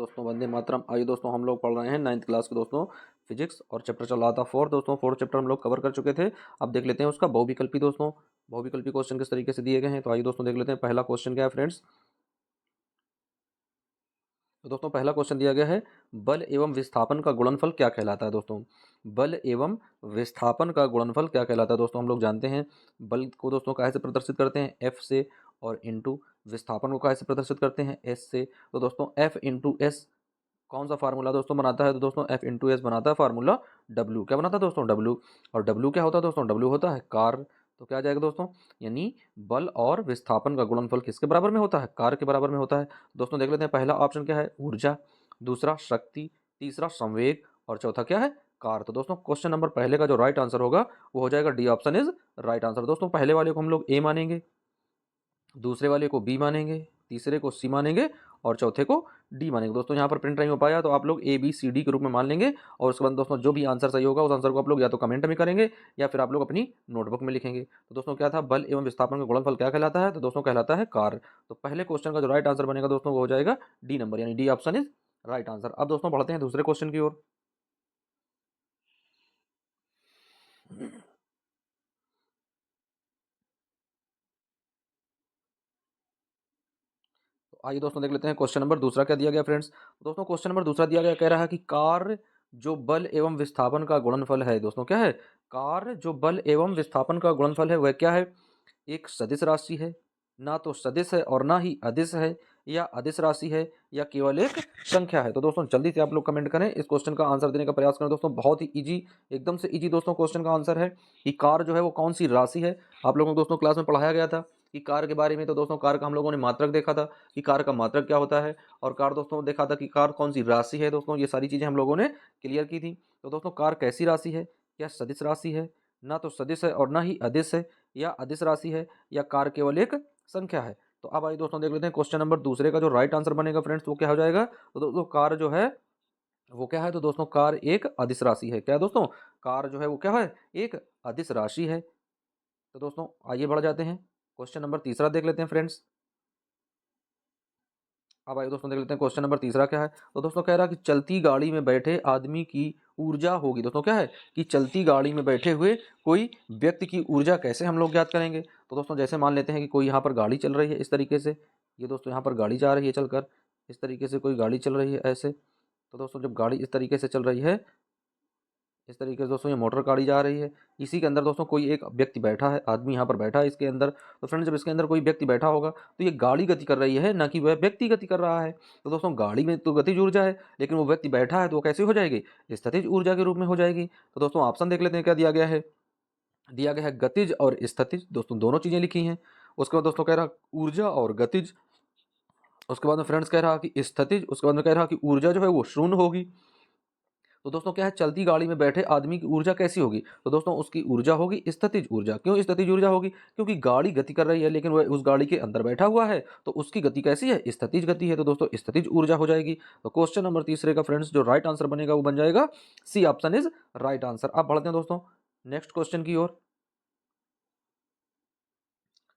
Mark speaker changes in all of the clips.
Speaker 1: दोस्तों, वंदे मातरम। आइए दोस्तों, हम लोग पढ़ रहे हैं 9th क्लास के दोस्तों फिजिक्स और चैप्टर चल रहा था 4 दोस्तों। 4 चैप्टर हम लोग कवर कर चुके थे। अब देख लेते हैं उसका बहुविकल्पी दोस्तों। बहुविकल्पी क्वेश्चन किस तरीके से दिए गए हैं, तो आइए दोस्तों देख लेते हैं। पहला क्वेश्चन क्या है फ्रेंड्स, तो दोस्तों पहला क्वेश्चन दिया गया है, बल एवं विस्थापन का गुणनफल क्या कहलाता है। दोस्तों बल एवं विस्थापन का गुणनफल क्या कहलाता है। दोस्तों हम लोग जानते हैं बल को दोस्तों कैसे प्रदर्शित करते हैं, एफ से, और इनटू विस्थापन को कैसे प्रदर्शित करते हैं, एस से। तो दोस्तों एफ इंटू एस कौन सा फार्मूला दोस्तों बनाता है, तो दोस्तों एफ इंटू एस बनाता है फार्मूला डब्ल्यू। क्या बनाता है दोस्तों, डब्ल्यू। और डब्ल्यू क्या होता है दोस्तों, डब्ल्यू होता है कार। तो क्या आ जाएगा दोस्तों, यानी बल और विस्थापन का गुणनफल किसके बराबर में होता है, कार के बराबर में होता है। दोस्तों देख लेते हैं, पहला ऑप्शन क्या है, ऊर्जा, दूसरा शक्ति, तीसरा संवेग, और चौथा क्या है, कार। तो दोस्तों क्वेश्चन नंबर पहले का जो राइट आंसर होगा वो हो जाएगा D option is right answer. दोस्तों पहले वाले को हम लोग ए मानेंगे, दूसरे वाले को बी मानेंगे, तीसरे को सी मानेंगे, और चौथे को डी मानेंगे। दोस्तों यहाँ पर प्रिंट नहीं हो पाया तो आप लोग ए बी सी डी के रूप में मान लेंगे, और उसके बाद दोस्तों जो भी आंसर सही होगा उस आंसर को आप लोग या तो कमेंट में करेंगे या फिर आप लोग अपनी नोटबुक में लिखेंगे। तो दोस्तों क्या था, बल एवं विस्थापन का गुणनफल क्या कहलाता है, तो दोस्तों कहलाता है कार। तो पहले क्वेश्चन का जो राइट आंसर बनेगा दोस्तों वो हो जाएगा डी नंबर, यानी D option is right answer. अब दोस्तों बढ़ते हैं दूसरे क्वेश्चन की ओर। आइए दोस्तों देख लेते हैं क्वेश्चन नंबर दूसरा क्या दिया गया फ्रेंड्स। दोस्तों क्वेश्चन नंबर दूसरा दिया गया, कह रहा है कि कार्य जो बल एवं विस्थापन का गुणनफल है। दोस्तों क्या है, कार्य जो बल एवं विस्थापन का गुणनफल है वह क्या है, एक सदिश राशि है, ना तो सदिश है और ना ही अदिश है, या अदिश राशि है, या केवल एक संख्या है। तो दोस्तों जल्दी से आप लोग कमेंट करें, इस क्वेश्चन का आंसर देने का प्रयास करें। दोस्तों बहुत ही इजी, एकदम से इजी दोस्तों क्वेश्चन का आंसर है कि कार जो है वो कौन सी राशि है। आप लोगों को दोस्तों क्लास में पढ़ाया गया था कि कार के बारे में। तो दोस्तों कार का हम लोगों ने मात्रक देखा था कि कार का मात्रक क्या होता है, और कार दोस्तों देखा था कि कार कौन सी राशि है। दोस्तों ये सारी चीजें हम लोगों ने क्लियर की थी। तो दोस्तों कार कैसी राशि है, क्या सदिश राशि है, ना तो सदिश है और ना ही अदिश है, या अदिश राशि है, या कार केवल एक संख्या है। तो अब आइए दोस्तों देख लेते हैं क्वेश्चन नंबर दूसरे का जो राइट आंसर बनेगा फ्रेंड्स वो क्या हो जाएगा। तो दोस्तों कार जो है वो क्या है, तो दोस्तों कार एक अदिश राशि है। क्या है दोस्तों, कार जो है वो क्या है, एक अदिश राशि है। तो दोस्तों आइए बढ़ जाते हैं, क्वेश्चन नंबर तीसरा देख लेते हैं फ्रेंड्स। अब आइए दोस्तों देख लेते हैं क्वेश्चन नंबर तीसरा क्या है। तो दोस्तों कह रहा है कि चलती गाड़ी में बैठे आदमी की ऊर्जा होगी। दोस्तों क्या है कि चलती गाड़ी में बैठे हुए कोई व्यक्ति की ऊर्जा कैसे हम लोग ज्ञात करेंगे। तो दोस्तों जैसे मान लेते हैं कि कोई यहाँ पर गाड़ी चल रही है इस तरीके से, ये दोस्तों यहाँ पर गाड़ी जा रही है चलकर, इस तरीके से कोई गाड़ी चल रही है ऐसे। तो दोस्तों जब गाड़ी इस तरीके से चल रही है, इस तरीके से दोस्तों ये मोटर गाड़ी जा रही है, इसी के अंदर दोस्तों कोई एक व्यक्ति बैठा है, आदमी यहाँ पर बैठा है इसके अंदर। तो फ्रेंड्स जब इसके अंदर कोई व्यक्ति बैठा होगा तो ये गाड़ी गति कर रही है, ना कि वह व्यक्ति गति कर रहा है। तो दोस्तों गाड़ी में तो गतिज ऊर्जा है, लेकिन वो व्यक्ति बैठा है तो वो कैसे हो जाएगी, स्थितिज ऊर्जा के रूप में हो जाएगी। तो दोस्तों ऑप्शन देख लेते हैं क्या दिया गया है। दिया गया है गतिज और स्थितिज, दोस्तों दोनों चीजें लिखी हैं। उसके बाद दोस्तों कह रहा ऊर्जा और गतिज, उसके बाद में फ्रेंड्स कह रहा कि स्थितिज, उसके बाद में कह रहा कि ऊर्जा जो है वो शून्य होगी। तो दोस्तों क्या है, चलती गाड़ी में बैठे आदमी की ऊर्जा कैसी होगी, तो दोस्तों उसकी ऊर्जा होगी स्थितिज ऊर्जा। क्यों स्थितिज ऊर्जा होगी, क्योंकि गाड़ी गति कर रही है लेकिन वह उस गाड़ी के अंदर बैठा हुआ है, तो उसकी गति कैसी है, स्थितिज गति है। तो दोस्तों स्थितिज ऊर्जा हो जाएगी। तो क्वेश्चन नंबर तीसरे का फ्रेंड्स जो राइट आंसर बनेगा वो बन जाएगा C option is right answer. अब बढ़ते हैं दोस्तों नेक्स्ट क्वेश्चन की ओर।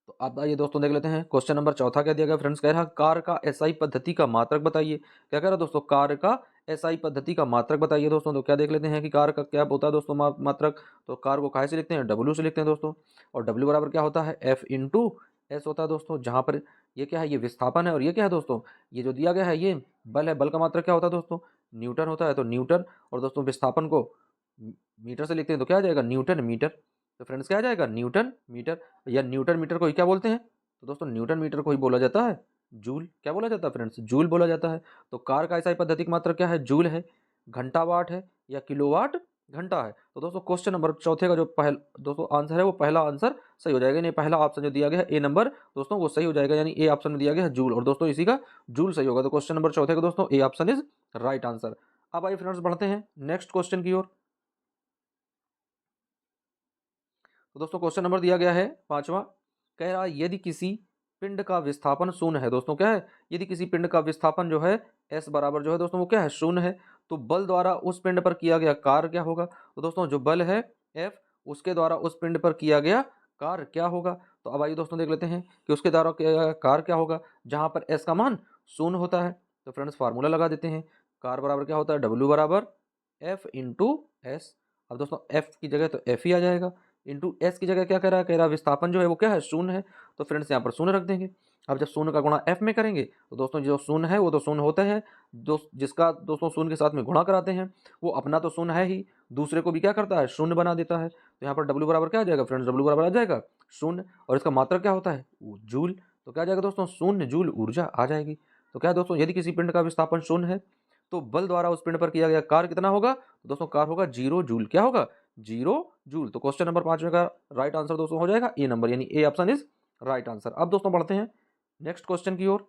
Speaker 1: तो अब आइए दोस्तों देख लेते हैं क्वेश्चन नंबर चौथा क्या दिया गया फ्रेंड्स, कह रहा कार का एसआई पद्धति का मात्रक बताइए। क्या कह रहा है दोस्तों, कार का एसआई पद्धति का मात्रक बताइए। दोस्तों तो क्या देख लेते हैं कि कार का क्या होता है दोस्तों मात्रक। तो कार को काहे से लिखते हैं, डब्ल्यू से लिखते हैं दोस्तों। और डब्ल्यू बराबर क्या होता है, एफ इंटू एस होता है दोस्तों। जहां पर ये क्या है, ये विस्थापन है, और ये क्या है दोस्तों, ये जो दिया गया है ये बल है। बल का मात्रक क्या होता है दोस्तों, न्यूटन होता है। तो न्यूटन, और दोस्तों विस्थापन को मीटर से लिखते हैं तो क्या आ जाएगा, न्यूटन मीटर। तो फ्रेंड्स क्या आ जाएगा, न्यूटन मीटर, या न्यूटन मीटर को ही क्या बोलते हैं, तो दोस्तों न्यूटन मीटर को ही बोला जाता है जूल। क्या बोला जाता है फ्रेंड्स, जूल बोला जाता है। तो कार का ऐसा पद्धति मात्र क्या है, जूल है, घंटा वाट है, या किलोवाट घंटा है। तो दोस्तों क्वेश्चन नंबर चौथे का जो पहला दोस्तों आंसर है वो पहला आंसर सही हो जाएगा। यानी पहला ऑप्शन जो दिया गया है ए नंबर दोस्तों वो सही हो जाएगा, यानी ए ऑप्शन में दिया गया है जूल, और दोस्तों इसी का जूल सही होगा। तो क्वेश्चन नंबर चौथे का दोस्तों A option is right answer. अब आइए फ्रेंड्स बढ़ते हैं नेक्स्ट क्वेश्चन की ओर। तो दोस्तों क्वेश्चन नंबर दिया गया है पांचवा, कह रहा है यदि किसी पिंड का विस्थापन शून्य है। दोस्तों क्या है, यदि किसी पिंड का विस्थापन जो है एस बराबर जो है दोस्तों वो क्या है, शून्य है, तो बल द्वारा उस पिंड पर किया गया कार्य क्या होगा। तो दोस्तों जो बल है एफ, उसके द्वारा उस पिंड पर किया गया कार्य क्या होगा। तो अब आइए दोस्तों देख लेते हैं कि उसके द्वारा किया गया कार्य क्या होगा, जहां पर एस का मान शून्य होता है। तो फ्रेंड्स फार्मूला लगा देते हैं। कार बराबर क्या होता है, W बराबर F इंटू एस। अब दोस्तों F की जगह तो F ही आ जाएगा, इंटू एस की जगह क्या कह रहा है विस्थापन जो है वो क्या है, शून्य है। तो फ्रेंड्स यहाँ पर शून्य रख देंगे। अब जब शून्य का गुणा F में करेंगे तो दोस्तों जो शून्य है वो तो शून्य होता है, जिसका दोस्तों शून्य के साथ में गुणा कराते हैं वो अपना तो शून्य है ही, दूसरे को भी क्या करता है, शून्य बना देता है। तो यहाँ पर W बराबर क्या आ जाएगा फ्रेंड्स, W बराबर आ जाएगा शून्य, और इसका मात्रक क्या होता है, जूल। तो क्या आ जाएगा दोस्तों, शून्य जूल ऊर्जा आ जाएगी। तो क्या है दोस्तों, यदि किसी पिंड का विस्थापन शून्य है तो बल द्वारा उस पिंड पर किया गया कार्य कितना होगा, तो दोस्तों कार्य होगा 0 जूल। क्या होगा, 0 जूल। तो क्वेश्चन नंबर 5 का राइट आंसर दोस्तों हो जाएगा ए नंबर, यानी A option is right answer. अब दोस्तों बढ़ते हैं नेक्स्ट क्वेश्चन की ओर।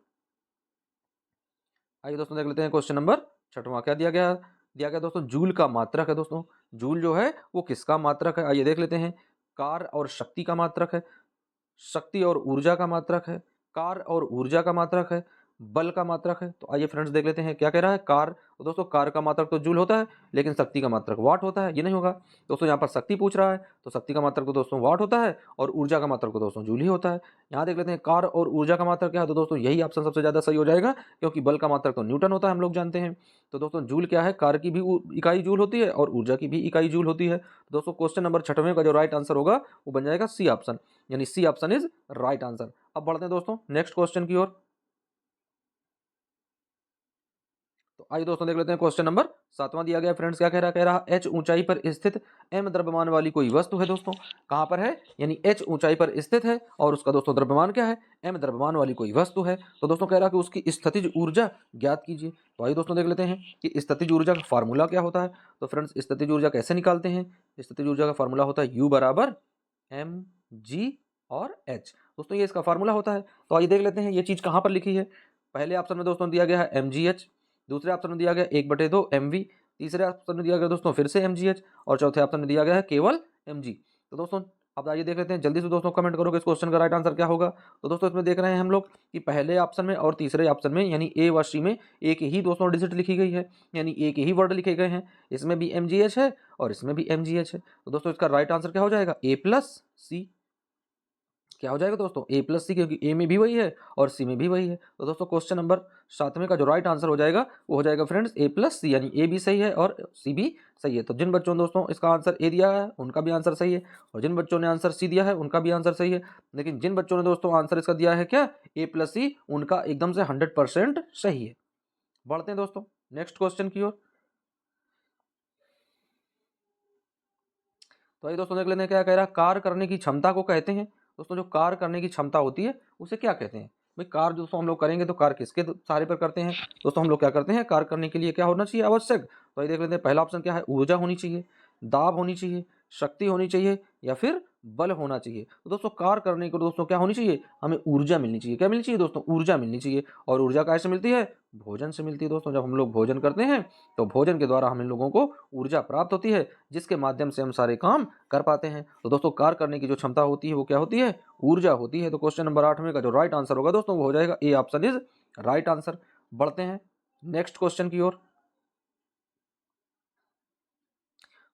Speaker 1: आइए दोस्तों देख लेते हैं क्वेश्चन नंबर 6वां। क्या दिया गया दोस्तों, जूल का मात्रक है। दोस्तों जूल जो है वो किसका मात्रक है, आइए देख लेते हैं। कार और शक्ति का मात्रक है, शक्ति और ऊर्जा का मात्रक है, कार और ऊर्जा का मात्रक है, बल का मात्रक है। तो आइए फ्रेंड्स देख लेते हैं क्या कह रहा है, कार। तो दोस्तों कार का मात्रक तो जूल होता है, लेकिन शक्ति का मात्रक वाट होता है, ये नहीं होगा। दोस्तों यहाँ पर शक्ति पूछ रहा है तो शक्ति का मात्रक तो दोस्तों वाट होता है, और ऊर्जा का मात्रक तो दोस्तों जूल ही होता है। यहाँ देख लेते हैं कार और ऊर्जा का मात्रक क्या है, तो दोस्तों यही ऑप्शन सबसे ज्यादा सही हो जाएगा, क्योंकि बल का मात्रक तो न्यूटन होता है, हम लोग जानते हैं। तो दोस्तों जूल क्या है, कार की भी इकाई जूल होती है और ऊर्जा की भी इकाई जूल होती है। दोस्तों क्वेश्चन नंबर 6वें का जो राइट आंसर होगा वो बन जाएगा सी ऑप्शन, यानी C option is right answer. अब बढ़ते हैं दोस्तों नेक्स्ट क्वेश्चन की ओर। तो आइए दोस्तों देख लेते हैं क्वेश्चन नंबर 7वां दिया गया फ्रेंड्स। क्या कह रहा है h ऊंचाई पर स्थित m द्रव्यमान वाली कोई वस्तु है। दोस्तों कहां पर है, यानी h ऊंचाई पर स्थित है और उसका दोस्तों द्रव्यमान क्या है, m द्रव्यमान वाली कोई वस्तु है। तो दोस्तों कह रहा है कि उसकी स्थितिज ऊर्जा ज्ञात कीजिए। तो आइए दोस्तों देख लेते हैं कि स्थितिज ऊर्जा का फार्मूला क्या होता है। तो फ्रेंड्स स्थितिज ऊर्जा कैसे निकालते हैं, स्थितिज ऊर्जा का फार्मूला होता है U बराबर mg और h। दोस्तों ये इसका फार्मूला होता है। तो आइए देख लेते हैं ये चीज कहां पर लिखी है। पहले ऑप्शन में दोस्तों दिया गया है mgh, दूसरे ऑप्शन में दिया गया 1/2 mv, तीसरे ऑप्शन में दिया गया दोस्तों फिर से mgh, और चौथे ऑप्शन में दिया गया है केवल mg। तो दोस्तों अब आइए देख लेते हैं, जल्दी से दोस्तों कमेंट करो कि इस क्वेश्चन का राइट आंसर क्या होगा। तो दोस्तों इसमें देख रहे हैं हम लोग कि पहले ऑप्शन में और तीसरे ऑप्शन में यानी ए व सी में एक ही दोस्तों डिजिट लिखी गई है, यानी एक ही वर्ड लिखे गए हैं। इसमें भी mgh है और इसमें भी mgh है। तो दोस्तों इसका राइट आंसर क्या हो जाएगा, a प्लस सी। क्या हो जाएगा दोस्तों, a प्लस सी, क्योंकि ए में भी वही है और सी में भी वही है। तो दोस्तों क्वेश्चन नंबर 7वें का जो राइट आंसर हो जाएगा वो हो जाएगा फ्रेंड्स a प्लस सी, यानी ए भी सही है और सी भी सही है। तो जिन बच्चों ने दोस्तों इसका आंसर ए दिया है उनका भी आंसर सही है, और जिन बच्चों ने आंसर सी दिया है उनका भी आंसर सही है। लेकिन जिन बच्चों ने दोस्तों आंसर इसका दिया है क्या, a प्लस सी, उनका एकदम से 100% सही है। बढ़ते हैं दोस्तों नेक्स्ट क्वेश्चन की ओर। तो ये दोस्तों देख लेते हैं क्या कह रहा है, कार्य करने की क्षमता को कहते हैं। दोस्तों जो कार्य करने की क्षमता होती है उसे क्या कहते हैं। भाई कार्य दोस्तों हम लोग करेंगे तो कार्य किसके सहारे पर करते हैं, दोस्तों हम लोग क्या करते हैं, कार्य करने के लिए क्या होना चाहिए आवश्यक। तो ये देख लेते हैं पहला ऑप्शन क्या है, ऊर्जा होनी चाहिए, दाब होनी चाहिए, शक्ति होनी चाहिए, या फिर बल होना चाहिए। तो दोस्तों कार्य करने को दोस्तों क्या होनी चाहिए, हमें ऊर्जा मिलनी चाहिए। क्या मिलनी चाहिए दोस्तों, ऊर्जा मिलनी चाहिए। और ऊर्जा कैसे मिलती है, भोजन से मिलती है। दोस्तों जब हम लोग भोजन करते हैं तो भोजन के द्वारा हम इन लोगों को ऊर्जा प्राप्त होती है, जिसके माध्यम से हम सारे काम कर पाते हैं। तो दोस्तों कार्य करने की जो क्षमता होती है वो क्या होती है, ऊर्जा होती है। तो क्वेश्चन नंबर 8 में का जो राइट आंसर होगा दोस्तों वो हो जाएगा A option is right answer. बढ़ते हैं नेक्स्ट क्वेश्चन की ओर।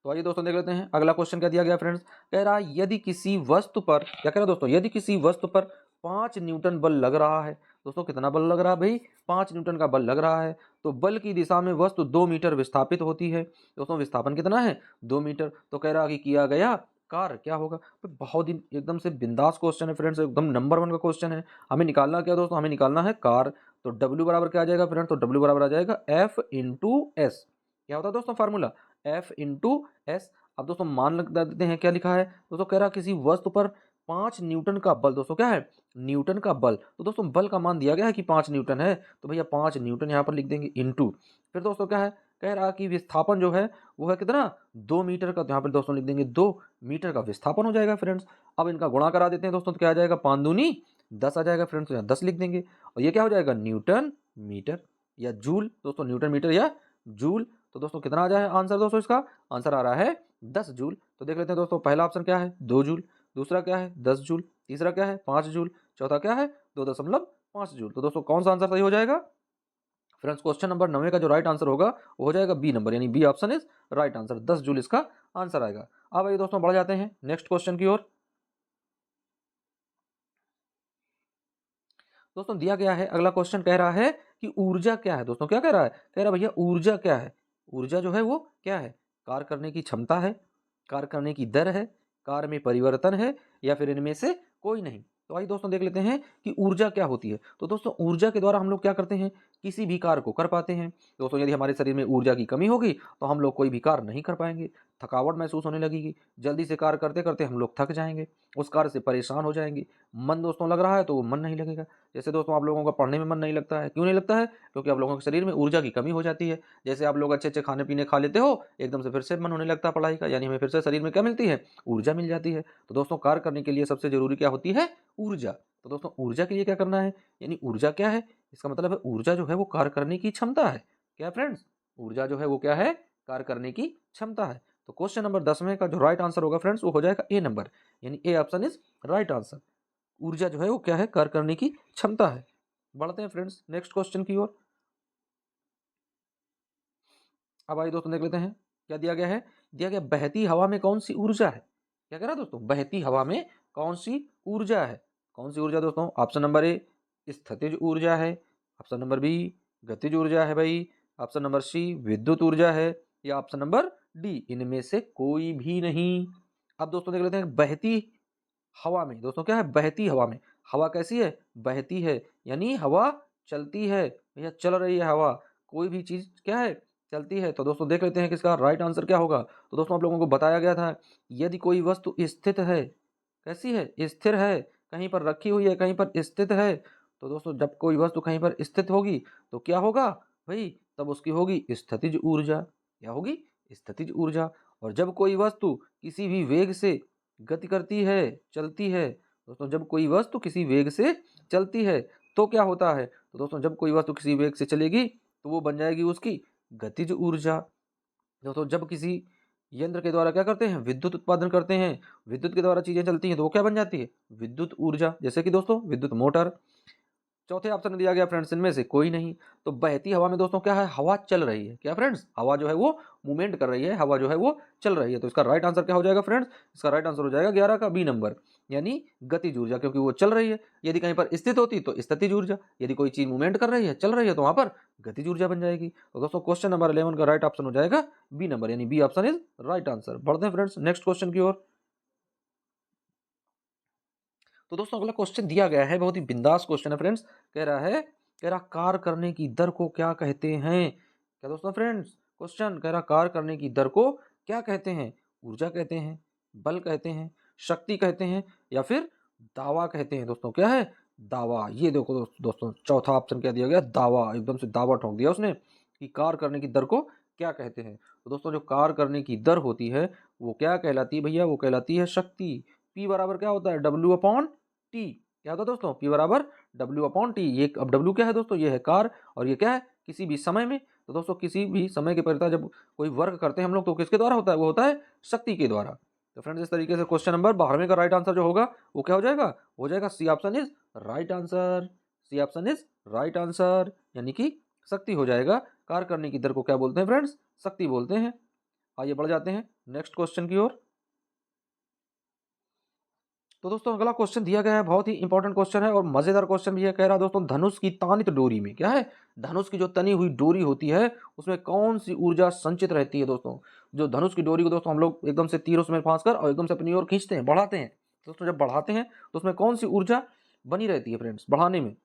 Speaker 1: तो आइए दोस्तों देख लेते हैं अगला क्वेश्चन क्या दिया गया फ्रेंड्स। कह रहा है यदि किसी वस्तु पर, क्या कह रहा है दोस्तों, यदि किसी वस्तु पर 5 न्यूटन बल लग रहा है। दोस्तों कितना बल लग रहा है भाई, 5 न्यूटन का बल लग रहा है। तो बल की दिशा में वस्तु 2 मीटर विस्थापित होती है। दोस्तों विस्थापन कितना है, 2 मीटर। तो कह रहा है कि किया गया कार्य क्या होगा। तो बहुत ही एकदम से बिंदास क्वेश्चन है फ्रेंड्स, एकदम नंबर 1 का क्वेश्चन है। हमें निकालना क्या दोस्तों, हमें निकालना है कार्य। तो W बराबर क्या आ जाएगा फ्रेंड्स, तो W बराबर आ जाएगा F इंटू एस। क्या होता है दोस्तों फार्मूला, F इंटू एस। अब दोस्तों मान लगा देते हैं क्या लिखा है। दोस्तों कह रहा किसी वस्तु पर 5 न्यूटन का बल, दोस्तों क्या है, न्यूटन का बल। तो दोस्तों बल का मान दिया गया है कि 5 न्यूटन है, तो भैया 5 न्यूटन यहाँ पर लिख देंगे इंटू, फिर दोस्तों क्या है, कह रहा कि विस्थापन जो है वो है कितना, 2 मीटर का। तो यहाँ पर दोस्तों लिख देंगे 2 मीटर का विस्थापन हो जाएगा फ्रेंड्स। अब इनका गुणा करा देते हैं दोस्तों, तो क्या आ जाएगा, 5 दूनी 10 आ जाएगा फ्रेंड्स। तो यहाँ 10 लिख देंगे, और ये क्या हो जाएगा, न्यूटन मीटर या जूल। दोस्तों न्यूटन मीटर या जूल। तो दोस्तों कितना आ जाए आंसर, दोस्तों इसका आंसर आ रहा है 10 जूल। तो देख लेते हैं दोस्तों पहला ऑप्शन क्या है, 2 जूल, दूसरा क्या है 10 जूल, तीसरा क्या है 5 जूल, चौथा क्या है 2.5 जूल। तो दोस्तों कौन सा आंसर सही हो जाएगा फ्रेंड्स, क्वेश्चन नंबर 9 का जो राइट आंसर होगा वो हो जाएगा बी नंबर, यानी B option is right answer, 10 joule इसका आंसर आएगा। अब आइए दोस्तों बढ़ जाते हैं नेक्स्ट क्वेश्चन की ओर। दोस्तों दिया गया है, अगला क्वेश्चन कह रहा है कि ऊर्जा क्या है। दोस्तों क्या कह रहा है, कह रहा है भैया ऊर्जा क्या है। ऊर्जा जो है वो क्या है, कार्य करने की क्षमता है, कार्य करने की दर है, कार्य में परिवर्तन है, या फिर इनमें से कोई नहीं। तो आइए दोस्तों देख लेते हैं कि ऊर्जा क्या होती है। तो दोस्तों ऊर्जा के द्वारा हम लोग क्या करते हैं, किसी भी कार्य को कर पाते हैं। दोस्तों यदि हमारे शरीर में ऊर्जा की कमी होगी तो हम लोग कोई भी कार्य नहीं कर पाएंगे, थकावट महसूस होने लगेगी, जल्दी से कार्य करते करते हम लोग थक जाएंगे, उस कार्य से परेशान हो जाएंगे। मन दोस्तों लग रहा है तो वो मन नहीं लगेगा। जैसे दोस्तों आप लोगों का पढ़ने में मन नहीं लगता है, क्यों नहीं लगता है, क्योंकि आप लोगों के शरीर में ऊर्जा की कमी हो जाती है। जैसे आप लोग अच्छे अच्छे खाने पीने खा लेते हो, एकदम से फिर से मन होने लगता है पढ़ाई का, यानी हमें फिर से शरीर में क्या मिलती है, ऊर्जा मिल जाती है। तो दोस्तों कार्य करने के लिए सबसे जरूरी क्या होती है, ऊर्जा। तो दोस्तों ऊर्जा के लिए क्या करना है, यानी ऊर्जा क्या है, इसका मतलब है ऊर्जा जो है वो कार्य करने की क्षमता है। क्या फ्रेंड्स, ऊर्जा जो है वो क्या है, कार्य करने की क्षमता है। तो क्वेश्चन नंबर 10 में का जो राइट आंसर होगा फ्रेंड्स वो हो जाएगा ए नंबर, यानी A option is right answer. ऊर्जा जो है वो क्या है, कार्य करने की क्षमता है। बढ़ते हैं फ्रेंड्स नेक्स्ट क्वेश्चन की ओर। अब आइए दोस्तों देख लेते हैं क्या दिया गया है। दिया गया बहती हवा में कौन सी ऊर्जा है। क्या कह रहा है दोस्तों, बहती हवा में कौन सी ऊर्जा है। कौन सी ऊर्जा दोस्तों, ऑप्शन नंबर ए स्थितिज ऊर्जा है, ऑप्शन नंबर बी गतिज ऊर्जा है भाई, ऑप्शन नंबर सी विद्युत ऊर्जा है, या ऑप्शन नंबर डी इनमें से कोई भी नहीं। अब दोस्तों देख लेते हैं बहती हवा में, दोस्तों क्या है, बहती हवा में। हवा कैसी है, बहती है, यानी हवा चलती है, भैया चल रही है हवा। कोई भी चीज क्या है, चलती है। तो दोस्तों देख लेते हैं कि इसका राइट आंसर क्या होगा। तो दोस्तों आप लोगों को बताया गया था, यदि कोई वस्तु स्थित है, कैसी है, स्थिर है, कहीं पर रखी हुई है, कहीं पर स्थित है। तो दोस्तों जब कोई वस्तु कहीं पर स्थित होगी तो क्या होगा भाई, तब उसकी होगी स्थितिज ऊर्जा। क्या होगी, स्थितिज ऊर्जा। और जब कोई वस्तु किसी भी वेग से गति करती है, चलती है, दोस्तों जब कोई वस्तु किसी वेग से चलती है तो क्या होता है। तो दोस्तों जब कोई वस्तु किसी वेग से चलेगी तो वो बन जाएगी उसकी गतिज ऊर्जा। दोस्तों जब किसी यंत्र के द्वारा क्या करते हैं, विद्युत उत्पादन करते हैं, विद्युत के द्वारा चीजें चलती हैं तो वो क्या बन जाती है, विद्युत ऊर्जा। जैसे कि दोस्तों विद्युत मोटर। चौथे ऑप्शन में दिया गया फ्रेंड्स इनमें से कोई नहीं। तो बहती हवा में दोस्तों क्या है, हवा चल रही है। क्या फ्रेंड्स, हवा जो है वो मूवमेंट कर रही है, हवा जो है वो चल रही है। तो इसका राइट आंसर क्या हो जाएगा फ्रेंड्स, इसका राइट आंसर हो जाएगा 11 का बी नंबर, यानी गतिज ऊर्जा, क्योंकि वो चल रही है। यदि कहीं पर स्थित होती तो स्थितिज ऊर्जा, यदि कोई चीज मूवमेंट कर रही है, चल रही है, तो वहां पर गतिज ऊर्जा बन जाएगी। तो दोस्तों क्वेश्चन नंबर 11 का राइट ऑप्शन हो जाएगा बी नंबर, यानी B option is right answer. बढ़ते हैं फ्रेंड्स नेक्स्ट क्वेश्चन की ओर। तो दोस्तों अगला क्वेश्चन दिया गया है, बहुत ही बिंदास क्वेश्चन है फ्रेंड्स। कह रहा है, कह रहा कार्य करने की दर को क्या कहते हैं। क्या दोस्तों फ्रेंड्स, क्वेश्चन कह रहा कार्य करने की दर को क्या कहते हैं। ऊर्जा कहते हैं, बल कहते हैं, शक्ति कहते हैं, या फिर दावा कहते हैं। दोस्तों क्या है, दावा। ये देखो दोस्तों चौथा ऑप्शन क्या दिया गया, दावा। एकदम से दावा ठोक दिया उसने कि कार्य करने की दर को क्या कहते हैं। तो दोस्तों जो कार्य करने की दर होती है वो क्या कहलाती है भैया, वो कहलाती है शक्ति। पी बराबर क्या होता है, डब्ल्यू अपॉन टी। क्या होता है दोस्तों, पी बराबर डब्ल्यू अपॉन टी। ये अब डब्ल्यू क्या है दोस्तों, ये है कार्य, और ये क्या है, किसी भी समय में। तो दोस्तों किसी भी समय के परिता जब कोई वर्क करते हैं हम लोग तो किसके द्वारा होता है, वो होता है शक्ति के द्वारा। तो फ्रेंड्स इस तरीके से क्वेश्चन नंबर 12वें का राइट आंसर जो होगा वो क्या हो जाएगा C option is right answer. C option is right answer, यानी कि शक्ति हो जाएगा। कार्य करने की दर को क्या बोलते हैं फ्रेंड्स, शक्ति बोलते हैं। आइए बढ़ जाते हैं नेक्स्ट क्वेश्चन की ओर। तो दोस्तों अगला क्वेश्चन दिया गया है, बहुत ही इंपॉर्टेंट क्वेश्चन है और मजेदार क्वेश्चन भी है। कह रहा है दोस्तों धनुष की तानित डोरी में, क्या है, धनुष की जो तनी हुई डोरी होती है उसमें कौन सी ऊर्जा संचित रहती है। दोस्तों जो धनुष की डोरी को दोस्तों हम लोग एकदम से तीर उसमें फांस कर और एकदम से अपनी ओर खींचते हैं, बढ़ाते हैं। दोस्तों जब बढ़ाते हैं तो उसमें कौन सी ऊर्जा बनी रहती है फ्रेंड्स बढ़ाने में।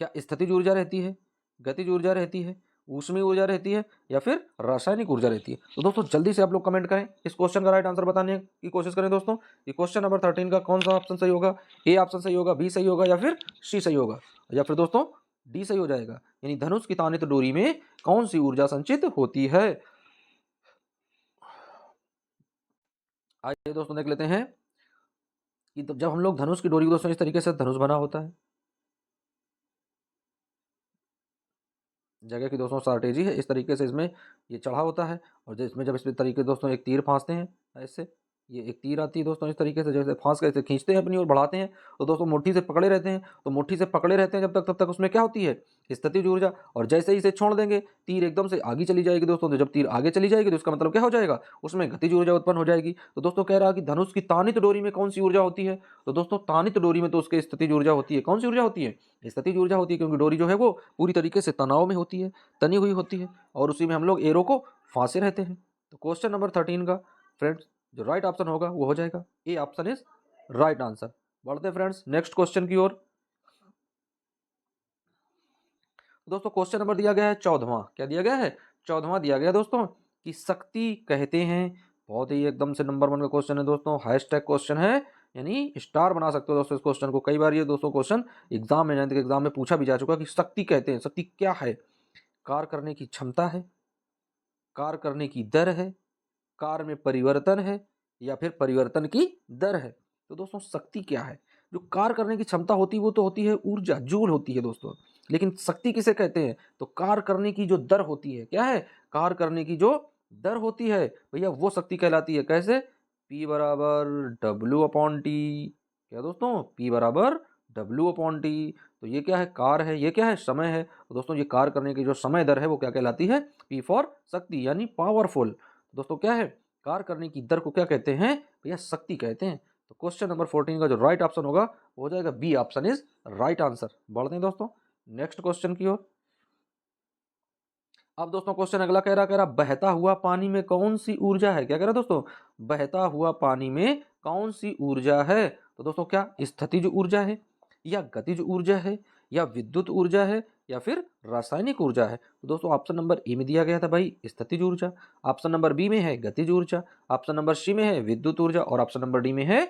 Speaker 1: क्या स्थितिज ऊर्जा रहती है, गतिज ऊर्जा रहती है, ऊष्मीय ऊर्जा रहती है, या फिर रासायनिक ऊर्जा रहती है। तो दोस्तों जल्दी से आप लोग कमेंट करें, इस क्वेश्चन का राइट आंसर बताने की कोशिश करें। दोस्तों ये क्वेश्चन नंबर 13 का कौन सा ऑप्शन सही होगा, ए ऑप्शन सही होगा, बी सही होगा, या फिर सी सही होगा, या फिर दोस्तों डी सही हो जाएगा। यानी धनुष की तानित डोरी में कौन सी ऊर्जा संचित होती है। आइए दोस्तों देख लेते हैं कि जब हम लोग धनुष की डोरी को दोस्तों इस तरीके से धनुष बना होता है, जगह की दोस्तों स्ट्रैटेजी है, इस तरीके से इसमें ये चढ़ा होता है। और इसमें जब इस तरीके से दोस्तों एक तीर फांसते हैं ऐसे, ये एक तीर आती है दोस्तों इस तरीके से, जैसे फांस कर इसे खींचते हैं अपनी ओर बढ़ाते हैं। तो दोस्तों मुट्ठी से पकड़े रहते हैं, तो मुट्ठी से पकड़े रहते हैं जब तक, तब तक उसमें क्या होती है, स्थितिज ऊर्जा। और जैसे ही इसे छोड़ देंगे तीर एकदम से आगे चली जाएगी दोस्तों। तो जब तीर आगे चली जाएगी तो इसका मतलब क्या हो जाएगा, उसमें गतिज ऊर्जा उत्पन्न हो जाएगी। तो दोस्तों कह रहा है कि धनुष की तानित डोरी में कौन सी ऊर्जा होती है, तो दोस्तों तानित डोरी में तो उसके स्थितिज ऊर्जा होती है। कौन सी ऊर्जा होती है, स्थितिज ऊर्जा होती है, क्योंकि डोरी जो है वो पूरी तरीके से तनाव में होती है, तनी हुई होती है, और उसी में हम लोग एरो को फांसे रहते हैं। तो क्वेश्चन नंबर 13 का फ्रेंड्स जो राइट ऑप्शन होगा वो हो जाएगा A option is right answer. बढ़ते हैं फ्रेंड्स नेक्स्ट क्वेश्चन की ओर। दोस्तों क्वेश्चन नंबर दिया गया है 14वां। क्या दिया गया है, 14वां दिया गया दोस्तों कि शक्ति कहते हैं। बहुत ही एकदम से नंबर 1 का क्वेश्चन है दोस्तों, हैशटैग क्वेश्चन है, यानी स्टार बना सकते हो दोस्तों इस क्वेश्चन को। कई बार ये दोस्तों क्वेश्चन एग्जाम में 9th के एग्जाम में पूछा भी जा चुका कि शक्ति कहते हैं, शक्ति क्या है, कार्य करने की क्षमता है, कार्य करने की दर है, कार्य में परिवर्तन है, या फिर परिवर्तन की दर है। तो दोस्तों शक्ति क्या है, जो कार्य करने की क्षमता होती है वो तो होती है ऊर्जा, जूल होती है दोस्तों। लेकिन शक्ति किसे कहते हैं, तो कार्य करने की जो दर होती है, क्या है, कार्य करने की जो दर होती है भैया वो शक्ति कहलाती है। कैसे, P बराबर डब्ल्यू अपॉन टी। क्या दोस्तों, P बराबर डब्ल्यू अपॉन टी। तो ये क्या है, कार्य है, ये क्या है, समय है। तो दोस्तों ये कार्य करने की जो समय दर है वो क्या कहलाती है, P फॉर शक्ति यानी पावरफुल। दोस्तों क्या है, कार्य करने की दर को क्या कहते हैं भैया, शक्ति कहते हैं। तो क्वेश्चन नंबर 14 का जो राइट ऑप्शन होगा वो हो जाएगा B option is right answer. बढ़ते हैं दोस्तों नेक्स्ट क्वेश्चन की ओर। अब दोस्तों क्वेश्चन अगला कह रहा बहता हुआ पानी में कौन सी ऊर्जा है। क्या कह रहा दोस्तों, बहता हुआ पानी में कौन सी ऊर्जा है। तो दोस्तों क्या स्थितिज ऊर्जा है, या गतिज ऊर्जा है, या विद्युत ऊर्जा है, या फिर रासायनिक ऊर्जा है। तो दोस्तों ऑप्शन नंबर ए में दिया गया था भाई स्थितिज ऊर्जा, ऑप्शन नंबर बी में है गतिज ऊर्जा, ऑप्शन नंबर सी में है विद्युत ऊर्जा, और ऑप्शन नंबर डी में है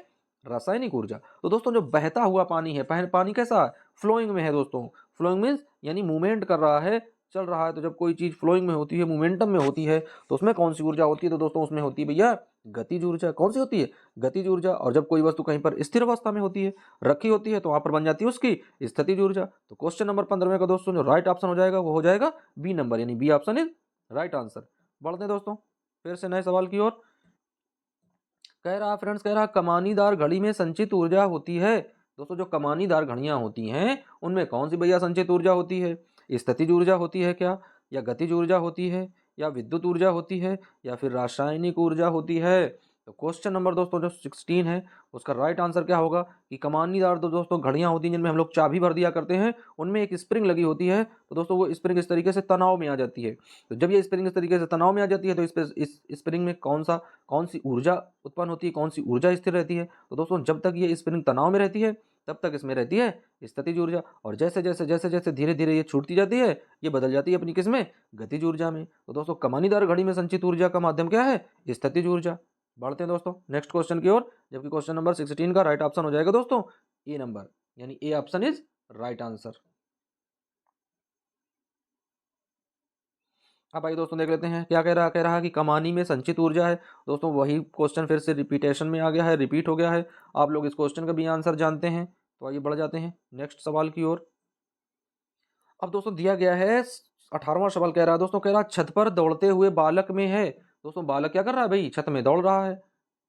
Speaker 1: रासायनिक ऊर्जा। तो दोस्तों जो बहता हुआ पानी है, पानी कैसा है, फ्लोइंग में है दोस्तों। फ्लोइंग मीन्स यानी मूवमेंट कर रहा है, चल रहा है। तो जब कोई चीज फ्लोइंग में होती है, मोमेंटम में होती है, तो उसमें कौन सी ऊर्जा होती है, तो दोस्तों उसमें होती है भैया गतिज ऊर्जा। कौन सी होती है, गतिज ऊर्जा। और जब कोई वस्तु कहीं पर स्थिर अवस्था में होती है, रखी होती है, तो वहां पर बन जाती है उसकी स्थितिज ऊर्जा। तो क्वेश्चन नंबर 15 का दोस्तों जो राइट ऑप्शन हो जाएगा वो हो जाएगा बी नंबर, यानी B option is right answer. बढ़ते हैं दोस्तों फिर से नए सवाल की ओर। कह रहा फ्रेंड्स, कह रहा कमानीदार घड़ी में संचित ऊर्जा होती है। दोस्तों जो कमानीदार घड़ियां होती हैं उनमें कौन सी भैया संचित ऊर्जा होती है, स्थितिज ऊर्जा होती है क्या, या गतिज ऊर्जा होती है, या विद्युत ऊर्जा होती है, या फिर रासायनिक ऊर्जा होती है। तो क्वेश्चन नंबर दोस्तों जो 16 है उसका राइट आंसर क्या होगा कि कमानीदार तो दोस्तों घड़ियां होती हैं जिनमें हम लोग चाबी भर दिया करते हैं, उनमें एक स्प्रिंग लगी होती है। तो दोस्तों वो स्प्रिंग इस तरीके से तनाव में आ जाती है। तो जब ये स्प्रिंग इस तरीके से तनाव में आ जाती है तो इस स्प्रिंग में कौन सी ऊर्जा उत्पन्न होती है, कौन सी ऊर्जा स्थिर रहती है। तो दोस्तों जब तक ये स्प्रिंग तनाव में रहती है तब तक इसमें रहती है स्थितिज ऊर्जा, और जैसे जैसे जैसे जैसे धीरे धीरे ये छूटती जाती है ये बदल जाती है अपनी किसमें, गतिज ऊर्जा में। तो दोस्तों कमानीदार घड़ी में संचित ऊर्जा का माध्यम क्या है, स्थितिज ऊर्जा। बढ़ते हैं दोस्तों नेक्स्ट क्वेश्चन की ओर, जबकि क्वेश्चन नंबर 16 का राइट ऑप्शन हो जाएगा दोस्तों ए नंबर, यानी A option is right answer. अब आइए दोस्तों देख लेते हैं क्या कह रहा है कि कमानी में संचित ऊर्जा है। दोस्तों वही क्वेश्चन फिर से रिपीटेशन में आ गया है, रिपीट हो गया है। आप लोग इस क्वेश्चन का भी आंसर जानते हैं। तो आइए बढ़ जाते हैं नेक्स्ट सवाल की ओर। अब दोस्तों दिया गया है 18वां सवाल कह रहा है दोस्तों, कह रहा है छत पर दौड़ते हुए बालक में है। दोस्तों बालक क्या कर रहा है भाई, छत में दौड़ रहा है।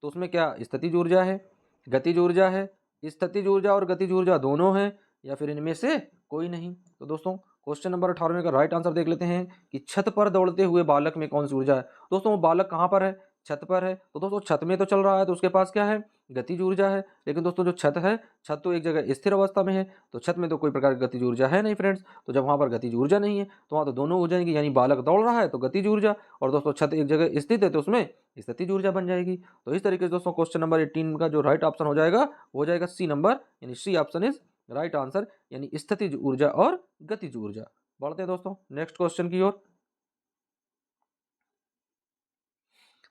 Speaker 1: तो उसमें क्या स्थितिज ऊर्जा है, गतिज ऊर्जा है, स्थितिज ऊर्जा और गतिज ऊर्जा दोनों है, या फिर इनमें से कोई नहीं। तो दोस्तों क्वेश्चन नंबर 18 का राइट आंसर देख लेते हैं कि छत पर दौड़ते हुए बालक में कौन सी ऊर्जा है। दोस्तों वो बालक कहाँ पर है, छत पर है। तो दोस्तों छत में तो चल रहा है तो उसके पास क्या है, गतिज ऊर्जा है। लेकिन दोस्तों जो छत है, छत तो एक जगह स्थिर अवस्था में है, तो छत में तो कोई प्रकार की गतिज ऊर्जा है नहीं फ्रेंड्स। तो जब वहाँ पर गतिज ऊर्जा नहीं है तो वहाँ तो दोनों हो जाएंगी, यानी बालक दौड़ रहा है तो गतिज ऊर्जा, और दोस्तों छत एक जगह स्थित है तो उसमें स्थितिज ऊर्जा बन जाएगी। तो इस तरीके से दोस्तों क्वेश्चन नंबर 18 का जो राइट ऑप्शन हो जाएगा वो हो जाएगा सी नंबर, यानी C option is right answer, यानी स्थितिज ऊर्जा और गतिज ऊर्जा। बढ़ते हैं दोस्तों नेक्स्ट क्वेश्चन की ओर।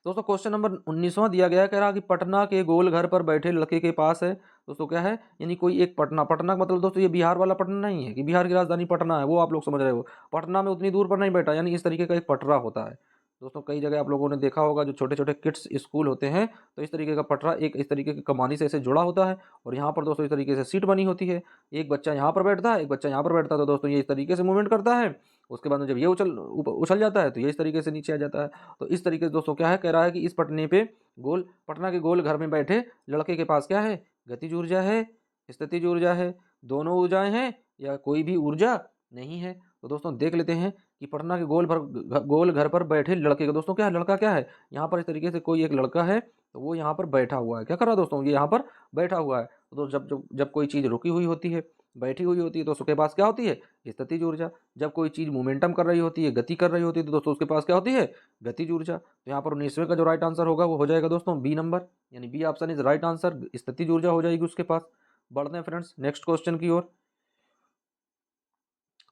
Speaker 1: दोस्तों क्वेश्चन नंबर 19वां दिया गया है, कह रहा कि पटना के गोल घर पर बैठे लड़के के पास है। दोस्तों क्या है, यानी कोई एक पटना, पटना का मतलब दोस्तों ये बिहार वाला पटना नहीं है कि बिहार की राजधानी पटना है, वो आप लोग समझ रहे हो। पटना में उतनी दूर पर नहीं बैठा, यानी इस तरीके का एक पटरा होता है। दोस्तों कई जगह आप लोगों ने देखा होगा जो छोटे छोटे किड्स स्कूल होते हैं तो इस तरीके का पटरा एक इस तरीके की कमानी से ऐसे जुड़ा होता है, और यहाँ पर दोस्तों इस तरीके से सीट बनी होती है। एक बच्चा यहाँ पर बैठता है, एक बच्चा यहाँ पर बैठता है, तो दोस्तों ये इस तरीके से मूवमेंट करता है। उसके बाद में जब ये उछल जाता है तो ये इस तरीके से नीचे आ जाता है। तो इस तरीके से दोस्तों क्या है, कह रहा है कि इस पटना के गोल घर में बैठे लड़के के पास क्या है, गतिज ऊर्जा है, स्थितिज ऊर्जा है, दोनों ऊर्जाएं हैं, या कोई भी ऊर्जा नहीं है। तो दोस्तों देख लेते हैं कि पटना के गोल घर पर बैठे लड़के का दोस्तों क्या है, लड़का क्या है, यहाँ पर इस तरीके से कोई एक लड़का है, तो वो यहाँ पर बैठा हुआ है, क्या कर रहा है दोस्तों, ये यहाँ पर बैठा हुआ है। तो जब जब जब कोई चीज़ रुकी हुई होती है, बैठी हुई होती है, तो उसके पास क्या होती है, स्थितिज ऊर्जा। जब कोई चीज़ मोमेंटम कर रही होती है, गति कर रही होती है, तो दोस्तों उसके पास क्या होती है, गतिज ऊर्जा। तो यहाँ पर 19वें का जो राइट आंसर होगा वो हो जाएगा दोस्तों बी नंबर, यानी B option is right answer, स्थितिज ऊर्जा हो जाएगी उसके पास। बढ़ते हैं फ्रेंड्स नेक्स्ट क्वेश्चन की ओर।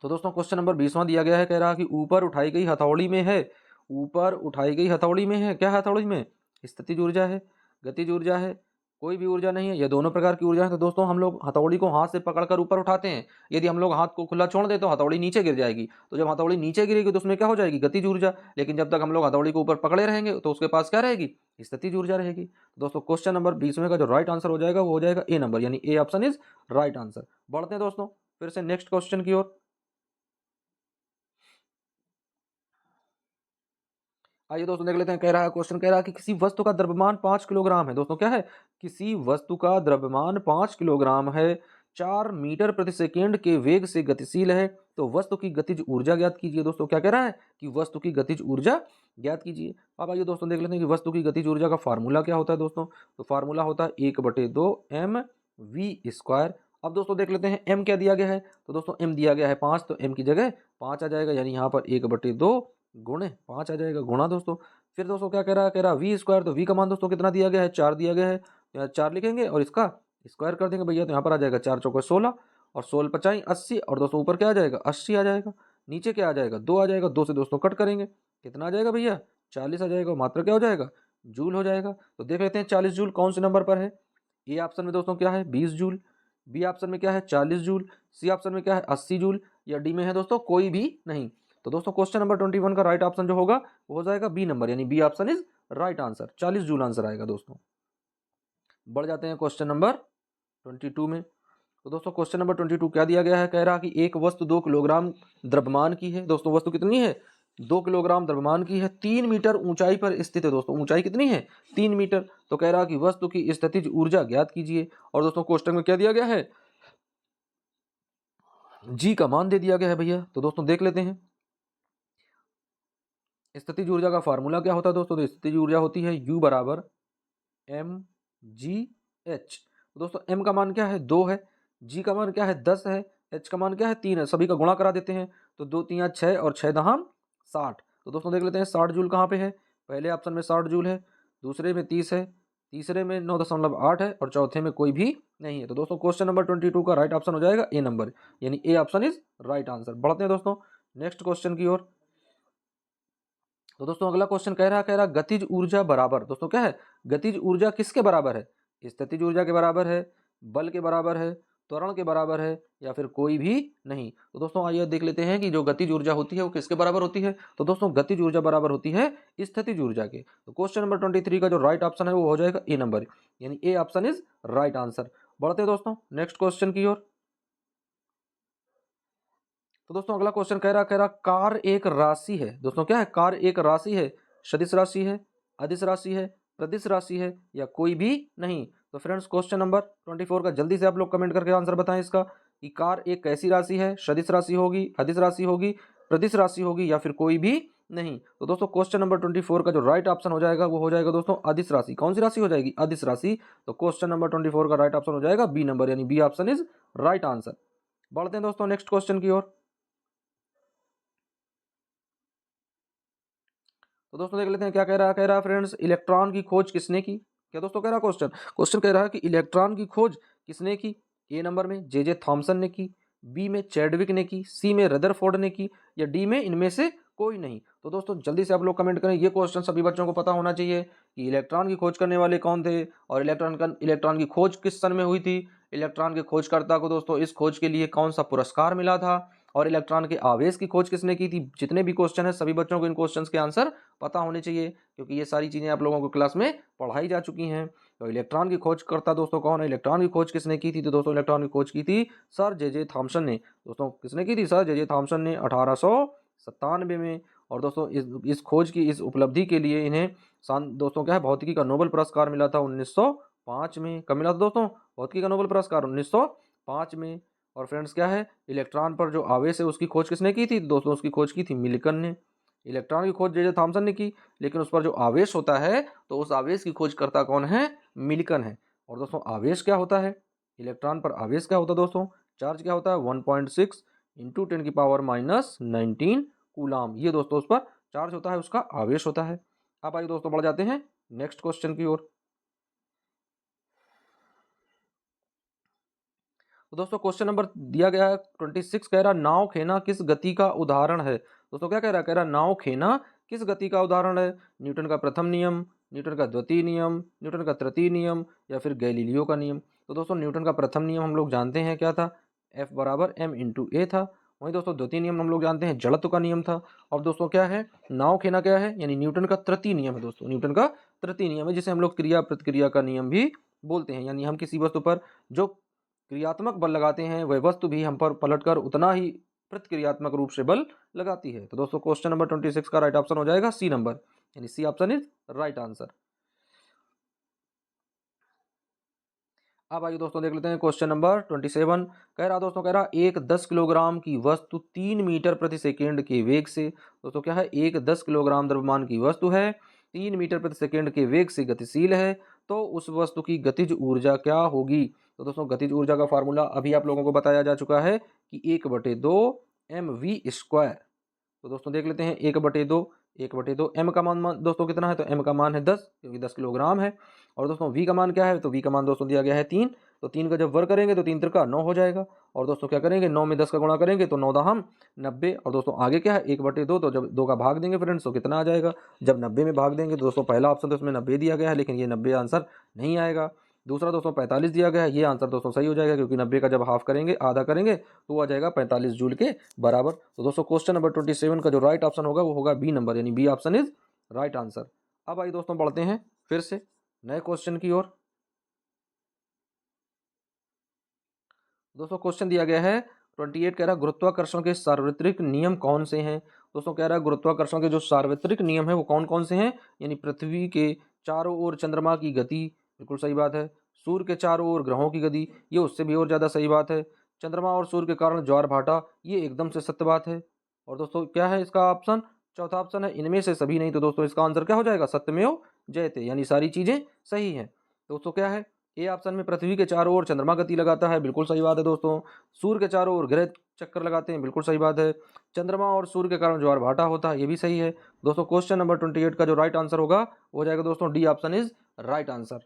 Speaker 1: तो दोस्तों क्वेश्चन नंबर 20वां दिया गया है, कह रहा कि ऊपर उठाई गई हथौड़ी में है, ऊपर उठाई गई हथौड़ी में है, क्या है हथौड़ी में, स्थितिज ऊर्जा है, गतिज ऊर्जा है, कोई भी ऊर्जा नहीं है, ये दोनों प्रकार की ऊर्जा है। तो दोस्तों हम लोग हथौड़ी को हाथ से पकड़कर ऊपर उठाते हैं, यदि हम लोग हाथ को खुला छोड़ दें तो हथौड़ी नीचे गिर जाएगी, तो जब हथौड़ी नीचे गिरेगी तो उसमें क्या हो जाएगी, गतिज ऊर्जा। लेकिन जब तक हम लोग हथौड़ी को ऊपर पकड़े रहेंगे तो उसके पास क्या रहेगी, स्थितिज ऊर्जा रहेगी। तो दोस्तों क्वेश्चन नंबर 20वें का जो राइट आंसर हो जाएगा वो हो जाएगा ए नंबर, यानी A option is right answer. बढ़ते हैं दोस्तों फिर से नेक्स्ट क्वेश्चन की ओर। आइए दोस्तों देख लेते हैं, कह रहा है क्वेश्चन, कह रहा है कि किसी वस्तु का द्रव्यमान 5 किलोग्राम है। दोस्तों क्या है, किसी वस्तु का द्रव्यमान 5 किलोग्राम है, 4 मीटर प्रति सेकेंड के वेग से गतिशील है, तो वस्तु की गतिज ऊर्जा ज्ञात कीजिए। दोस्तों क्या कह रहा है कि वस्तु की गतिज ऊर्जा ज्ञात कीजिए। अब आइए दोस्तों देख लेते हैं कि वस्तु की गतिज ऊर्जा का फार्मूला क्या होता है दोस्तों। तो फार्मूला होता है 1/2 एम वी स्क्वायर। अब दोस्तों देख लेते हैं एम क्या दिया गया है, तो दोस्तों एम दिया गया है 5, तो एम की जगह 5 आ जाएगा, यानी यहाँ पर 1/2 गुणे 5 आ जाएगा, गुणा दोस्तों। फिर दोस्तों क्या कह रहा है, कह रहा है वी स्क्वायर, तो वी का मान दोस्तों कितना दिया गया है, 4 दिया गया है, तो यहाँ 4 लिखेंगे और इसका स्क्वायर कर देंगे भैया, तो यहाँ पर आ जाएगा 4 चौके 16 और 16 पचाई 80, और दोस्तों ऊपर क्या आ जाएगा 80 आ जाएगा, नीचे क्या आ जाएगा 2 आ जाएगा, 2 से दोस्तों कट करेंगे, कितना आ जाएगा भैया 40 आ जाएगा, मात्र क्या हो जाएगा जूल हो जाएगा। तो देख लेते हैं 40 जूल कौन से नंबर पर है। ए ऑप्शन में दोस्तों क्या है 20 जूल, बी ऑप्शन में क्या है 40 जूल, सी ऑप्शन में क्या है 80 जूल, या डी में है दोस्तों कोई भी नहीं। तो दोस्तों क्वेश्चन नंबर 21 का राइट ऑप्शन जो होगा वो हो जाएगा बी नंबर, यानी B option is right answer, 40 joule answer आएगा दोस्तों। बढ़ जाते हैं क्वेश्चन नंबर 22 में। तो दोस्तों क्वेश्चन नंबर 22 क्या दिया गया है, कह रहा कि एक वस्तु 2 किलोग्राम द्रव्यमान की है। दोस्तों वस्तु कितनी है, 2 किलोग्राम द्रव्यमान की है, 3 मीटर ऊंचाई पर स्थित है। दोस्तों ऊंचाई कितनी है 3 मीटर। तो कह रहा कि वस्तु की स्थितिज ऊर्जा ज्ञात कीजिए। और दोस्तों क्वेश्चन में क्या दिया गया है, जी का मान दे दिया गया है भैया। तो दोस्तों देख लेते हैं स्थितिज ऊर्जा का फार्मूला क्या होता है दोस्तों। तो स्थितिज ऊर्जा होती है U बराबर एम जी एच। दोस्तों एम का मान क्या है 2 है, जी का मान क्या है 10 है, एच का मान क्या है 3 है, सभी का गुणा करा देते हैं। तो 2 3 6 और 6 दहाम 60। तो दोस्तों देख लेते हैं 60 जूल कहाँ पे है, पहले ऑप्शन में 60 जूल है, दूसरे में 30 है, तीसरे में 9.8 है, और चौथे में कोई भी नहीं है। तो दोस्तों क्वेश्चन नंबर 22 का राइट ऑप्शन हो जाएगा ए नंबर, यानी A option is right answer. बढ़ते हैं दोस्तों नेक्स्ट क्वेश्चन की ओर। तो दोस्तों अगला क्वेश्चन कह रहा गतिज ऊर्जा बराबर, दोस्तों क्या है गतिज ऊर्जा किसके बराबर है, स्थितिज ऊर्जा के बराबर है, बल के बराबर है, त्वरण के बराबर है, या फिर कोई भी नहीं। तो दोस्तों आइए देख लेते हैं कि जो गतिज ऊर्जा होती है वो किसके बराबर होती है। तो दोस्तों गतिज ऊर्जा बराबर होती है स्थितिज ऊर्जा के। तो क्वेश्चन नंबर 23 का जो राइट ऑप्शन है वो हो जाएगा ए नंबर, यानी A option is right answer. बढ़ते हैं दोस्तों नेक्स्ट क्वेश्चन की ओर। तो दोस्तों अगला क्वेश्चन कह रहा कार एक राशि है। दोस्तों क्या है, कार एक राशि है, सदिश राशि है, अदिश राशि है, प्रदिश राशि है, या कोई भी नहीं। तो फ्रेंड्स क्वेश्चन नंबर 24 का जल्दी से आप लोग कमेंट करके आंसर बताएं इसका, कि कार एक कैसी राशि है, सदिश राशि होगी, अदिश राशि होगी, प्रदिश राशि होगी, या फिर कोई भी नहीं। तो दोस्तों क्वेश्चन नंबर 24 का जो राइट ऑप्शन हो जाएगा वो हो जाएगा दोस्तों अदिश राशि। कौन सी राशि हो जाएगी, अदिश राशि। तो क्वेश्चन नंबर 24 का राइट ऑप्शन हो जाएगा बी नंबर, यानी B option is right answer. बढ़ते हैं दोस्तों नेक्स्ट क्वेश्चन की ओर। तो दोस्तों देख लेते हैं क्या कह रहा है फ्रेंड्स, इलेक्ट्रॉन की खोज किसने की। क्या दोस्तों कह रहा है क्वेश्चन कह रहा है कि इलेक्ट्रॉन की खोज किसने की। ए नंबर में जे थॉमसन ने की, बी में चैडविक ने की, सी में रदरफोर्ड ने की, या डी में इनमें से कोई नहीं। तो दोस्तों जल्दी से आप लोग कमेंट करें, ये क्वेश्चन सभी बच्चों को पता होना चाहिए कि इलेक्ट्रॉन की खोज करने वाले कौन थे, और इलेक्ट्रॉन की खोज किस सन में हुई थी, इलेक्ट्रॉन के खोजकर्ता को दोस्तों इस खोज के लिए कौन सा पुरस्कार मिला था, और इलेक्ट्रॉन के आवेश की खोज किसने की थी। जितने भी क्वेश्चन है सभी बच्चों को इन क्वेश्चंस के आंसर पता होने चाहिए, क्योंकि ये सारी चीज़ें आप लोगों को क्लास में पढ़ाई जा चुकी हैं। तो इलेक्ट्रॉन की खोज करता दोस्तों कौन है, इलेक्ट्रॉन की खोज किसने की थी। तो दोस्तों इलेक्ट्रॉन की खोज की थी सर जे थॉमसन ने। दोस्तों किसने की थी, सर जे थॉमसन ने 1897 में। और दोस्तों इस खोज की इस उपलब्धि के लिए इन्हें दोस्तों क्या है भौतिकी का नोबेल पुरस्कार मिला था 1905 में। कब मिला था दोस्तों, भौतिकी का नोबेल पुरस्कार 1905 में। और फ्रेंड्स क्या है, इलेक्ट्रॉन पर जो आवेश है उसकी खोज किसने की थी दोस्तों, उसकी खोज की थी मिल्टन ने। इलेक्ट्रॉन की खोज जे जे थॉमसन ने की, लेकिन उस पर जो आवेश होता है तो उस आवेश की खोज करता कौन है, मिल्टन है। और दोस्तों आवेश क्या होता है, इलेक्ट्रॉन पर आवेश क्या होता है दोस्तों, चार्ज क्या होता है 1.6 इंटू 10⁻⁹ कूलाम, ये दोस्तों उस पर चार्ज होता है, उसका आवेश होता है। अब आइए दोस्तों बढ़ जाते हैं नेक्स्ट क्वेश्चन की ओर। तो दोस्तों क्वेश्चन नंबर दिया गया है 26, कह रहा नाव खेना किस गति का उदाहरण है। दोस्तों क्या कह रहा नाव खेना किस गति का उदाहरण है, न्यूटन का प्रथम नियम, न्यूटन का द्वितीय नियम, न्यूटन का तृतीय नियम, या फिर गैलीलियो का नियम। तो दोस्तों न्यूटन का प्रथम नियम हम लोग जानते हैं क्या था, F बराबर m/a था। वहीं दोस्तों द्वितीय नियम हम लोग जानते हैं जड़त्व का नियम था। और दोस्तों क्या है, नाव खेना क्या है, यानी न्यूटन का तृतीय नियम है दोस्तों, न्यूटन का तृतीय नियम है, जिसे हम लोग क्रिया प्रतिक्रिया का नियम भी बोलते हैं। यानी हम किसी वस्तु पर जो क्रियात्मक बल लगाते हैं वह वस्तु भी हम पर पलटकर उतना ही प्रतिक्रियात्मक रूप से बल लगाती है। तो दोस्तों क्वेश्चन नंबर 26 का राइट ऑप्शन हो जाएगा सी नंबर, यानी C option is right answer. अब आइए दोस्तों देख लेते हैं क्वेश्चन नंबर 27, कह रहा दोस्तों, कह रहा एक 10 किलोग्राम की वस्तु 3 मीटर प्रति सेकेंड के वेग से, दोस्तों क्या है, एक 10 किलोग्राम द्रव्यमान की वस्तु है, 3 मीटर प्रति सेकेंड के वेग से गतिशील है, तो उस वस्तु की गतिज ऊर्जा क्या होगी। तो दोस्तों गतिज ऊर्जा का फार्मूला अभी आप लोगों को बताया जा चुका है कि 1/2 mv²। तो दोस्तों देख लेते हैं 1/2 एम का मान दोस्तों कितना है, तो एम का मान है 10, क्योंकि 10 किलोग्राम है। और दोस्तों वी का मान क्या है, तो वी का मान दोस्तों दिया गया है 3। तो 3 का जब वर्ग करेंगे तो 3 त्रिका 9 हो जाएगा। और दोस्तों क्या करेंगे, 9 में 10 का गुणा करेंगे तो 9 दाहम 90। और दोस्तों आगे क्या है 1/2, तो जब 2 का भाग देंगे फ्रेंड्स तो कितना आ जाएगा, जब 90 में भाग देंगे तो दोस्तों पहला ऑप्शन तो इसमें 90 दिया गया है, लेकिन ये 90 आंसर नहीं आएगा। दूसरा दोस्तों 45 दिया गया है, ये आंसर दोस्तों सही हो जाएगा, क्योंकि 90 का जब हाफ करेंगे, आधा करेंगे, तो आ जाएगा 45 जूल के बराबर। तो दोस्तों क्वेश्चन नंबर 27 का जो राइट ऑप्शन होगा वो होगा बी नंबर, यानी B option is right answer. अब आइए दोस्तों बढ़ते हैं फिर से नए क्वेश्चन की ओर। दोस्तों क्वेश्चन दिया गया है 28, कह रहा गुरुत्वाकर्षण के सार्वत्रिक नियम कौन से हैं। दोस्तों कह रहा है गुरुत्वाकर्षण के जो सार्वत्रिक नियम है वो कौन कौन से हैं, यानी पृथ्वी के चारों ओर चंद्रमा की गति, बिल्कुल सही बात है। सूर्य के चारों ओर ग्रहों की गति, ये उससे भी और ज़्यादा सही बात है। चंद्रमा और सूर्य के कारण ज्वार भाटा, ये एकदम से सत्य बात है। और दोस्तों क्या है इसका ऑप्शन, चौथा ऑप्शन है इनमें से सभी नहीं। तो दोस्तों इसका आंसर क्या हो जाएगा, सत्यमेव जयते, यानी सारी चीज़ें सही हैं। दोस्तों क्या है, ए ऑप्शन में पृथ्वी के चारों ओर चंद्रमा गति लगाता है, बिल्कुल सही बात है दोस्तों। सूर्य के चारों ओर ग्रह चक्कर लगाते हैं, बिल्कुल सही बात है। चंद्रमा और सूर्य के कारण ज्वार भाटा होता है, ये भी सही है। दोस्तों क्वेश्चन नंबर 28 का जो राइट आंसर होगा वो हो जाएगा दोस्तों D option is right answer.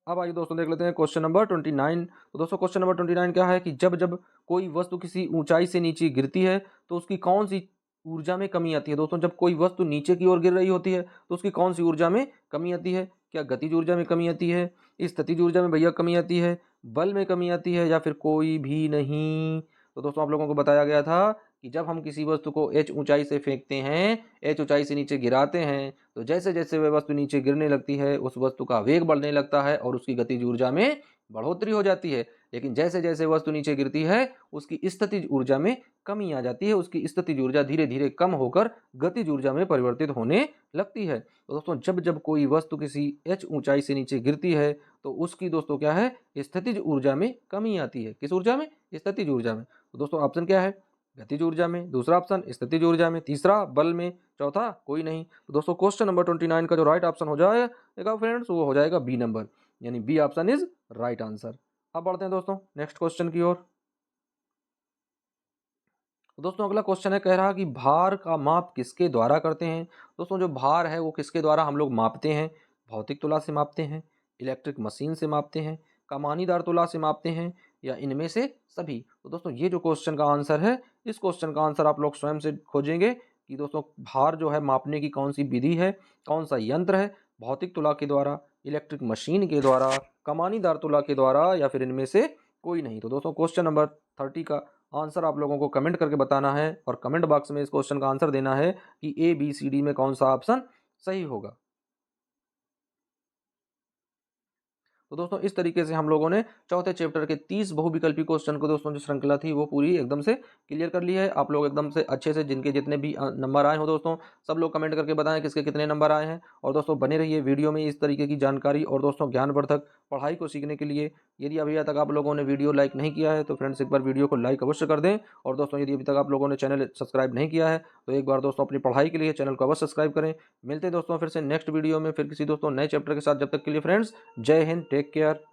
Speaker 1: अब आइए दोस्तों देख लेते हैं क्वेश्चन नंबर 29। तो दोस्तों क्वेश्चन नंबर 29 क्या है कि जब जब कोई वस्तु किसी ऊंचाई से नीचे गिरती है तो उसकी कौन सी ऊर्जा में कमी आती है। दोस्तों जब कोई वस्तु नीचे की ओर गिर रही होती है तो उसकी कौन सी ऊर्जा में कमी आती है, क्या गतिज ऊर्जा में कमी आती है, स्थितिज ऊर्जा में भैया कमी आती है, बल में कमी आती है, या फिर कोई भी नहीं। तो दोस्तों आप लोगों को बताया गया था कि जब हम किसी वस्तु को h ऊंचाई से फेंकते हैं, h ऊंचाई से नीचे गिराते हैं, तो जैसे जैसे वह वस्तु नीचे गिरने लगती है उस वस्तु का वेग बढ़ने लगता है और उसकी गतिज ऊर्जा में बढ़ोतरी हो जाती है। लेकिन जैसे जैसे वस्तु नीचे गिरती है उसकी स्थितिज ऊर्जा में कमी आ जाती है, उसकी स्थितिज ऊर्जा धीरे धीरे कम होकर गतिज ऊर्जा में परिवर्तित होने लगती है। तो दोस्तों जब जब कोई वस्तु किसी h ऊंचाई से नीचे गिरती है तो उसकी दोस्तों क्या है, स्थितिज ऊर्जा में कमी आती है। किस ऊर्जा में, स्थितिज ऊर्जा में। तो दोस्तों ऑप्शन क्या है, गतिज ऊर्जा में, दूसरा ऑप्शन स्थितिज ऊर्जा में, तीसरा बल में, चौथा कोई नहीं। तो दोस्तों क्वेश्चन नंबर 29 का जो राइट ऑप्शन हो जाएगा फ्रेंड्स वो हो जाएगा बी नंबर, यानी B option is right answer. अब बढ़ते हैं दोस्तों नेक्स्ट क्वेश्चन की ओर। तो दोस्तों अगला क्वेश्चन है, कह रहा कि भार का माप किसके द्वारा करते हैं। दोस्तों जो भार है वो किसके द्वारा हम लोग मापते हैं, भौतिक तुला से मापते हैं, इलेक्ट्रिक मशीन से मापते हैं, कमानीदार तुला से मापते हैं, या इनमें से सभी। तो दोस्तों ये जो क्वेश्चन का आंसर है, इस क्वेश्चन का आंसर आप लोग स्वयं से खोजेंगे कि दोस्तों भार जो है मापने की कौन सी विधि है, कौन सा यंत्र है, भौतिक तुला के द्वारा, इलेक्ट्रिक मशीन के द्वारा, कमानीदार तुला के द्वारा, या फिर इनमें से कोई नहीं। तो दोस्तों क्वेश्चन नंबर 30 का आंसर आप लोगों को कमेंट करके बताना है और कमेंट बॉक्स में इस क्वेश्चन का आंसर देना है कि ए बी सी डी में कौन सा ऑप्शन सही होगा। तो दोस्तों इस तरीके से हम लोगों ने चौथे चैप्टर के 30 बहुविकल्पी क्वेश्चन को दोस्तों जो श्रृंखला थी वो पूरी एकदम से क्लियर कर ली है। आप लोग एकदम से अच्छे से जिनके जितने भी नंबर आए हो दोस्तों, सब लोग कमेंट करके बताएं किसके कितने नंबर आए हैं। और दोस्तों बने रहिए वीडियो में इस तरीके की जानकारी और दोस्तों ज्ञानवर्धक पढ़ाई को सीखने के लिए। यदि अभी तक आप लोगों ने वीडियो लाइक नहीं किया है तो फ्रेंड्स एक बार वीडियो को लाइक अवश्य कर दें। और दोस्तों यदि अभी तक आप लोगों ने चैनल सब्सक्राइब नहीं किया है तो एक बार दोस्तों अपनी पढ़ाई के लिए चैनल को अवश्य सब्सक्राइब करें। मिलते हैं दोस्तों फिर से नेक्स्ट वीडियो में फिर किसी दोस्तों नए चैप्टर के साथ। जब तक के लिए फ्रेंड्स जय हिंद, टेक केयर।